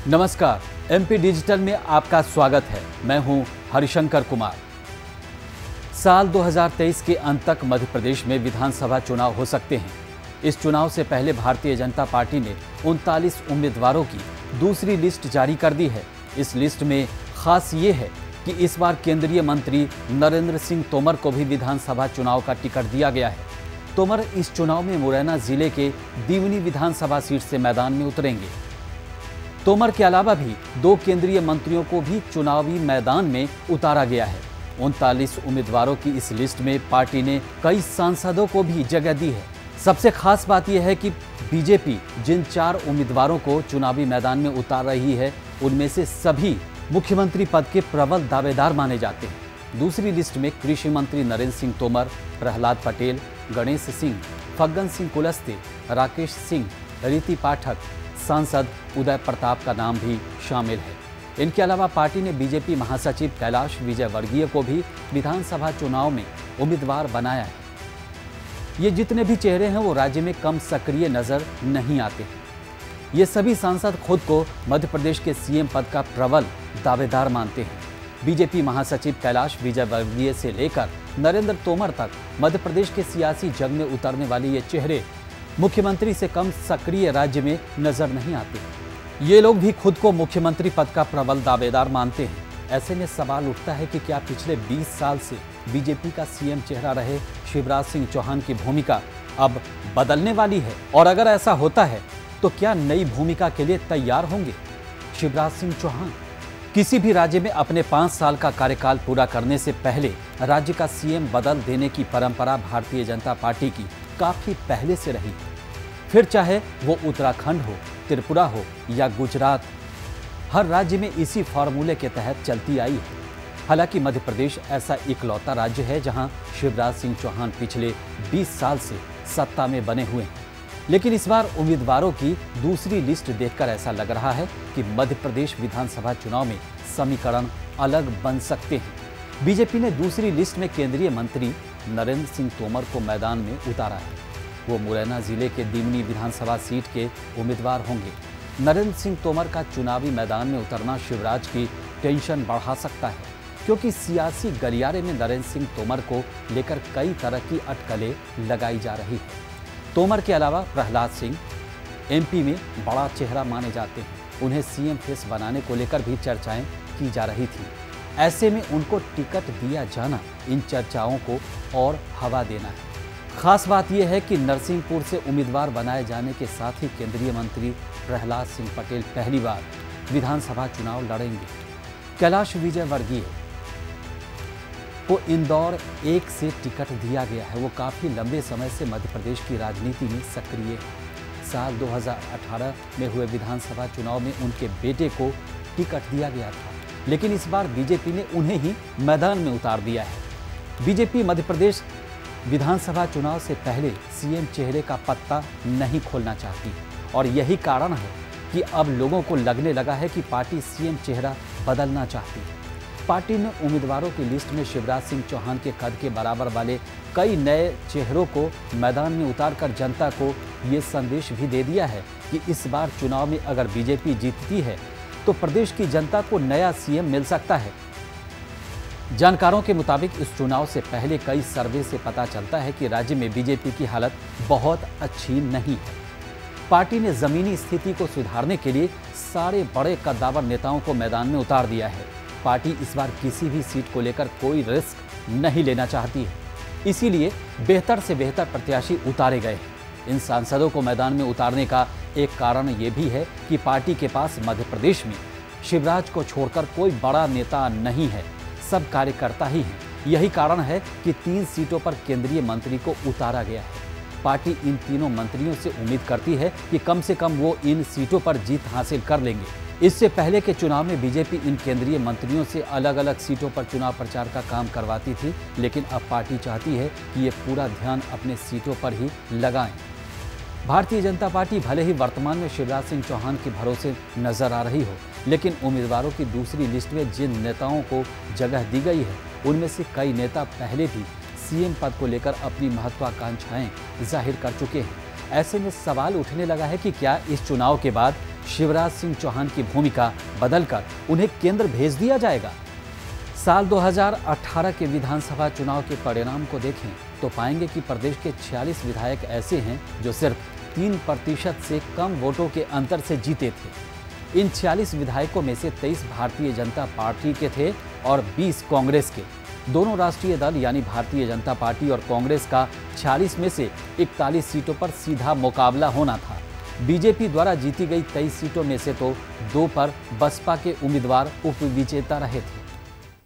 नमस्कार, MP digital में आपका स्वागत है। मैं हूं हरिशंकर कुमार। साल 2023 के अंत तक मध्य प्रदेश में विधानसभा चुनाव हो सकते हैं। इस चुनाव से पहले भारतीय जनता पार्टी ने 39 उम्मीदवारों की दूसरी लिस्ट जारी कर दी है। इस लिस्ट में खास ये है कि इस बार केंद्रीय मंत्री नरेंद्र सिंह तोमर को भी विधानसभा चुनाव का टिकट दिया गया है। तोमर इस चुनाव में मुरैना जिले के दीवनी विधानसभा सीट से मैदान में उतरेंगे। तोमर के अलावा भी 2 केंद्रीय मंत्रियों को भी चुनावी मैदान में उतारा गया है। 39 उम्मीदवारों की इस लिस्ट में पार्टी ने कई सांसदों को भी जगह दी है। सबसे खास बात यह है कि बीजेपी जिन 4 उम्मीदवारों को चुनावी मैदान में उतार रही है, उनमें से सभी मुख्यमंत्री पद के प्रबल दावेदार माने जाते हैं। दूसरी लिस्ट में कृषि मंत्री नरेंद्र सिंह तोमर, प्रहलाद पटेल, गणेश सिंह, फग्गन सिंह कुलस्ते, राकेश सिंह, रीति पाठक, सांसद उदय प्रताप का नाम भी शामिल है। इनके अलावा पार्टी ने बीजेपी महासचिव कैलाश विजयवर्गीय को भी विधानसभा चुनाव में उम्मीदवार बनाया है। ये जितने भी चेहरे हैं वो राज्य में कम सक्रिय नजर नहीं आते हैं। ये सभी सांसद खुद को मध्य प्रदेश के सीएम पद का प्रबल दावेदार मानते हैं। बीजेपी महासचिव कैलाश विजयवर्गीय से लेकर नरेंद्र तोमर तक मध्य प्रदेश के सियासी जंग में उतरने वाले ये चेहरे मुख्यमंत्री से कम सक्रिय राज्य में नजर नहीं आते। ये लोग भी खुद को मुख्यमंत्री पद का प्रबल दावेदार मानते हैं। ऐसे में सवाल उठता है कि क्या पिछले 20 साल से बीजेपी का सीएम चेहरा रहे शिवराज सिंह चौहान की भूमिका अब बदलने वाली है, और अगर ऐसा होता है तो क्या नई भूमिका के लिए तैयार होंगे शिवराज सिंह चौहान? किसी भी राज्य में अपने 5 साल का कार्यकाल पूरा करने से पहले राज्य का सीएम बदल देने की परंपरा भारतीय जनता पार्टी की काफी पहले से रही। फिर चाहे वो उत्तराखंड हो, त्रिपुरा हो या गुजरात, हर राज्य में इसी फॉर्मूले के तहत चलती आई है। हालांकि मध्य प्रदेश ऐसा इकलौता राज्य है जहां शिवराज सिंह चौहान पिछले 20 साल से सत्ता में बने हुए हैं। लेकिन इस बार उम्मीदवारों की दूसरी लिस्ट देखकर ऐसा लग रहा है कि मध्य प्रदेश विधानसभा चुनाव में समीकरण अलग बन सकते हैं। बीजेपी ने दूसरी लिस्ट में केंद्रीय मंत्री नरेंद्र सिंह तोमर को मैदान में उतारा है। वो मुरैना जिले के दीवनी विधानसभा सीट के उम्मीदवार होंगे। नरेंद्र सिंह तोमर का चुनावी मैदान में उतरना शिवराज की टेंशन बढ़ा सकता है, क्योंकि सियासी गलियारे में नरेंद्र सिंह तोमर को लेकर कई तरह की अटकलें लगाई जा रही है। तोमर के अलावा प्रहलाद सिंह एमपी में बड़ा चेहरा माने जाते हैं। उन्हें सीएम फेस बनाने को लेकर भी चर्चाएं की जा रही थी। ऐसे में उनको टिकट दिया जाना इन चर्चाओं को और हवा देना है। खास बात यह है कि नरसिंहपुर से उम्मीदवार बनाए जाने के साथ ही केंद्रीय मंत्री प्रहलाद सिंह पटेल पहली बार विधानसभा चुनाव लड़ेंगे। कैलाश विजयवर्गीय को इंदौर 1 से टिकट दिया गया है। वो काफ़ी लंबे समय से मध्य प्रदेश की राजनीति में सक्रिय है। साल 2018 में हुए विधानसभा चुनाव में उनके बेटे को टिकट दिया गया था, लेकिन इस बार बीजेपी ने उन्हें ही मैदान में उतार दिया है। बीजेपी मध्य प्रदेश विधानसभा चुनाव से पहले सीएम चेहरे का पत्ता नहीं खोलना चाहती, और यही कारण है कि अब लोगों को लगने लगा है कि पार्टी सीएम चेहरा बदलना चाहती है। पार्टी ने उम्मीदवारों की लिस्ट में शिवराज सिंह चौहान के कद के बराबर वाले कई नए चेहरों को मैदान में उतारकर जनता को ये संदेश भी दे दिया है कि इस बार चुनाव में अगर बीजेपी जीतती है तो प्रदेश की जनता को नया सीएम मिल सकता है। जानकारों के मुताबिक इस चुनाव से पहले कई सर्वे से पता चलता है कि राज्य में बीजेपी की हालत बहुत अच्छी नहीं है। पार्टी ने जमीनी स्थिति को सुधारने के लिए सारे बड़े कद्दावर नेताओं को मैदान में उतार दिया है। पार्टी इस बार किसी भी सीट को लेकर कोई रिस्क नहीं लेना चाहती है, इसीलिए बेहतर से बेहतर प्रत्याशी उतारे गए हैं। इन सांसदों को मैदान में उतारने का एक कारण ये भी है कि पार्टी के पास मध्य प्रदेश में शिवराज को छोड़कर कोई बड़ा नेता नहीं है, सब कार्यकर्ता ही हैं। यही कारण है कि 3 सीटों पर केंद्रीय मंत्री को उतारा गया है। पार्टी इन तीनों मंत्रियों से उम्मीद करती है कि कम से कम वो इन सीटों पर जीत हासिल कर लेंगे। इससे पहले के चुनाव में बीजेपी इन केंद्रीय मंत्रियों से अलग अलग सीटों पर चुनाव प्रचार का काम करवाती थी, लेकिन अब पार्टी चाहती है कि ये पूरा ध्यान अपने सीटों पर ही लगाएं। भारतीय जनता पार्टी भले ही वर्तमान में शिवराज सिंह चौहान के भरोसे नजर आ रही हो, लेकिन उम्मीदवारों की दूसरी लिस्ट में जिन नेताओं को जगह दी गई है, उनमें से कई नेता पहले भी सीएम पद को लेकर अपनी महत्वाकांक्षाएं जाहिर कर चुके हैं। ऐसे में सवाल उठने लगा है कि क्या इस चुनाव के बाद शिवराज सिंह चौहान की भूमिका बदलकर उन्हें केंद्र भेज दिया जाएगा? साल 2018 के विधानसभा चुनाव के परिणाम को देखें तो पाएंगे कि प्रदेश के 46 विधायक ऐसे हैं जो सिर्फ 3% से कम वोटों के अंतर से जीते थे। इन 46 विधायकों में से 23 भारतीय जनता पार्टी के थे और 20 कांग्रेस के। दोनों राष्ट्रीय दल यानी भारतीय जनता पार्टी और कांग्रेस का 46 में से 41 सीटों पर सीधा मुकाबला होना था। बीजेपी द्वारा जीती गई 23 सीटों में से तो 2 पर बसपा के उम्मीदवार उपविजेता रहे थे।